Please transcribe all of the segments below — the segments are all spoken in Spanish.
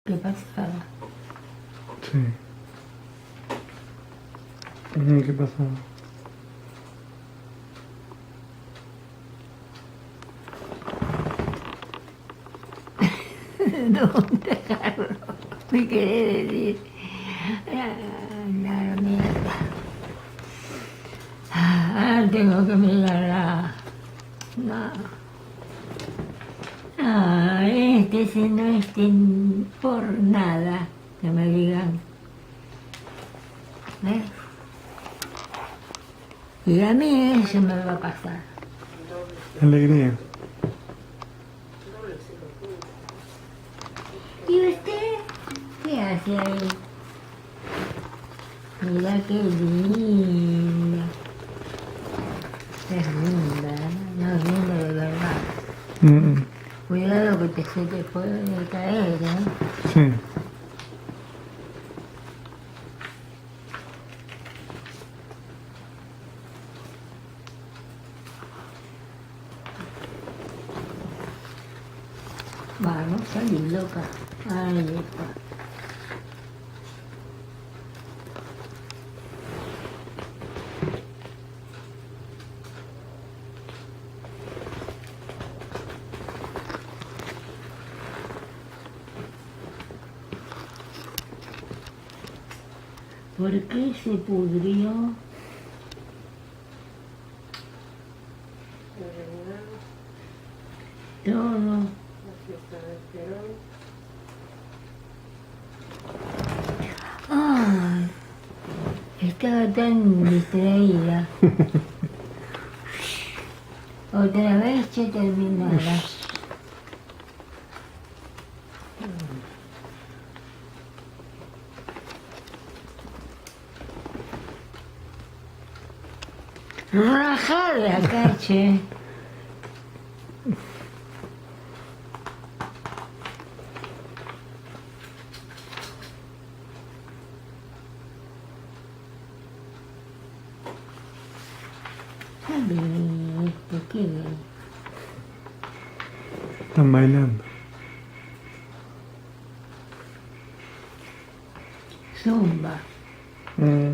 ¿Qué pasaba? Sí. ¿Qué pasaba? ¿Dónde Carlos? Me quería decir. La mierda. Tengo que mirarla. No. Si no estén por nada, que me digan. ¿Ves? Y a mí eso me va a pasar. Alegría. ¿Y usted qué hace ahí? Mira qué linda. Es linda, ¿eh? No es linda de verdad. Mm, Cuidado que se te puede caer, ¿eh? sí. Vamos, salí loca. Ahí está. ¿Por qué se pudrió? Todo. Ay, estaba tan distraída. Otra vez ya terminada. Rajada acá, che. ¿Qué ven? Están bailando. Zumba. Mm.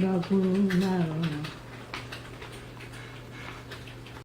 Va por un lado, ¿no?